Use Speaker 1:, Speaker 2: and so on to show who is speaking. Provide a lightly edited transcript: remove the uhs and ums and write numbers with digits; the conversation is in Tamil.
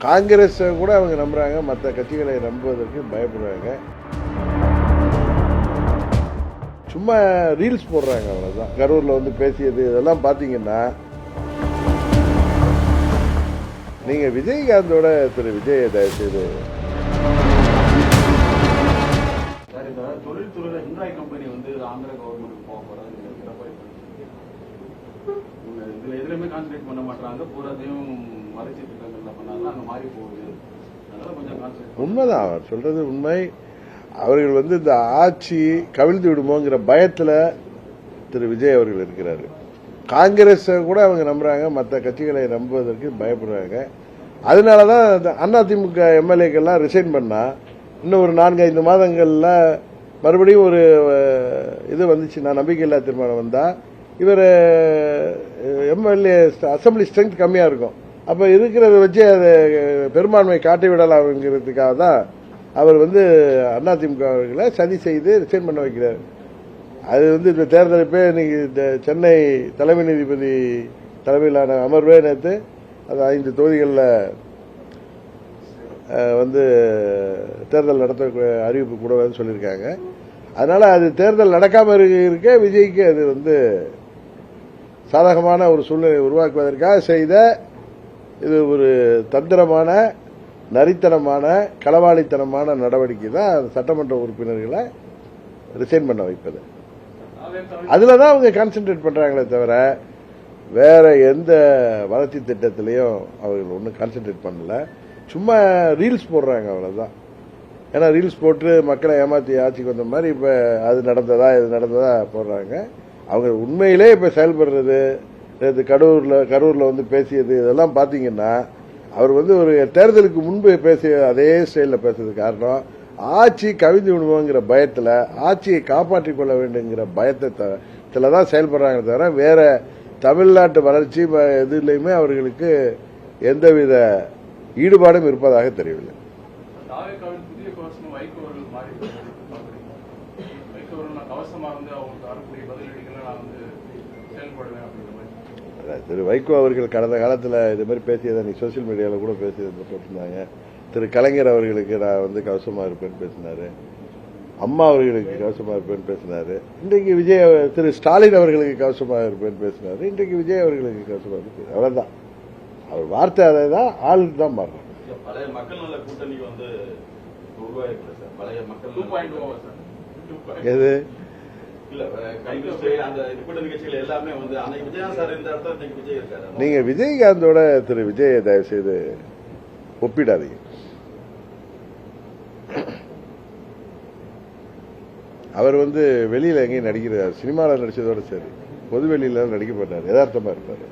Speaker 1: காங்கிரஸ் கூட அவங்க நம்புறாங்க, மற்ற கட்சிகளை நம்புவதற்கு பயப்படுறாங்க. சும்மா ரீல்ஸ் போடுறாங்க, அவ்வளவுதான். கரூர்ல வந்து பேசியது இதெல்லாம் பாத்தீங்கன்னா, நீங்க விஜயகாந்தோட திரு விஜய் தயவு செய்து
Speaker 2: தொழில்துறையில ஹிண்டாய் கம்பெனி வந்து ஆந்திர கவர்மெண்ட் போக போறாங்க. இதுல எதுலையுமே கான்சன்ட்ரேட் பண்ண மாட்டாங்க, பூராத்தையும் வளர்ச்சி திட்டங்கள்ல பண்ணாலும் அங்க மாறி போகுது. அதனால கொஞ்சம் கான்சன்ட்ரேட்.
Speaker 1: உண்மைதான், அவர் சொல்றது உண்மை. அவர்கள் வந்து இந்த ஆட்சி கவிழ்ந்து விடுமோங்கிற பயத்துல திரு விஜய் அவர்கள் இருக்கிறாரு. காங்கிரஸ் கூட அவங்க நம்புறாங்க, மற்ற கட்சிகளை நம்புவதற்கு பயப்படுறாங்க. அதனாலதான் அதிமுக எம்எல்ஏக்கெல்லாம் ரிசைன் பண்ணா இன்னும் ஒரு 4-5 மாதங்கள்ல மறுபடியும் ஒரு இது வந்துச்சுன்னா, நம்பிக்கையில்லா தீர்மானம் வந்தா இவர் எம்எல்ஏ அசம்பிளி ஸ்ட்ரென்த் கம்மியா இருக்கும். அப்ப இருக்கிறத வச்சு அதை பெரும்பான்மை காட்டி விடலாம்ங்கிறதுக்காக தான் அவர் வந்து அதிமுக அவர்களை சதி செய்து ரிசைன் பண்ண வைக்கிறார். அது வந்து இந்த தேர்தலுப்பே இன்னைக்கு சென்னை தலைமை நீதிபதி தலைமையிலான அமர்வே நேற்று அது 5 தொகுதிகளில் வந்து தேர்தல் நடத்த அறிவிப்பு கூட சொல்லியிருக்காங்க. அதனால அது தேர்தல் நடக்காம இருக்க விஜய்க்கு அது வந்து சாதகமான ஒரு சூழ்நிலை உருவாக்குவதற்காக செய்த இது ஒரு தந்திரமான, நரித்தனமான, களவாளித்தனமான நடவடிக்கை தான் சட்டமன்ற உறுப்பினர்களை ரிசைன் பண்ண வைப்பது. அதுலதான் அவங்க கான்சென்ட்ரேட் பண்றாங்களே தவிர வேற எந்த வளர்ச்சி திட்டத்திலையும் அவர்கள் ஒன்றும் கான்சென்ட்ரேட் பண்ணல. சும்மா ரீல்ஸ் போடுறாங்க, அவ்வளவுதான். ஏன்னா ரீல்ஸ் போட்டு மக்களை ஏமாத்தி ஆட்சிக்கு வந்த மாதிரி இப்ப அது நடந்ததா இது நடந்ததா போடுறாங்க. அவங்க உண்மையிலே இப்ப செயல்படுறது, கரூர்ல வந்து பேசியது இதெல்லாம் பாத்தீங்கன்னா, அவர் வந்து ஒரு தேர்தலுக்கு முன்பு பேசிய அதே ஸ்டைல பேசுறதுக்கு காரணம் ஆட்சி கவிழ்ந்து விடுவோங்கிற பயத்துல, ஆட்சியை காப்பாற்றிக் கொள்ள வேண்டுங்கிற பயத்துல தான் செயல்படுறாங்க தவிர வேற தமிழ்நாட்டு வளர்ச்சி எதுலையுமே அவர்களுக்கு எந்தவித ஈடுபாடும் இருப்பதாக தெரியவில்லை. திரு வைகோ அவர்கள் கடந்த காலத்தில் இது மாதிரி பேசியதை நீ சோசியல் மீடியாவில் கூட பேசியதை போட்டிருந்தாங்க. திரு கலைஞர் அவர்களுக்கு நான் வந்து கவசமா இருப்பேன்னு பேசினாரு, அம்மா அவர்களுக்கு கவசமா இருப்பேன்னு பேசினாரு. இன்றைக்கு திரு ஸ்டாலின் அவர்களுக்கு கவசமா இருப்பேன்னு பேசினாரு. இன்றைக்கு விஜய் அவர்களுக்கு கவசமா இருப்பேன். அவ்வளவுதான். அவர் வார்த்தை அதை தான், ஆளுக்கு தான் மாறுறாங்க.
Speaker 2: பழைய மக்கள் நல கூட்டணி வந்து பழைய மக்கள்
Speaker 1: எது நீங்க விஜயகாந்தோட திரு விஜய் தயவு செய்து ஒப்பிடாதீங்க. அவர் வந்து வெளியில எங்கேயும் நடிக்கிறார், சினிமாவில் நடிச்சதோட சரி, பொது வெளியில நடிக்க மாட்டார், யதார்த்தமா இருப்பாரு.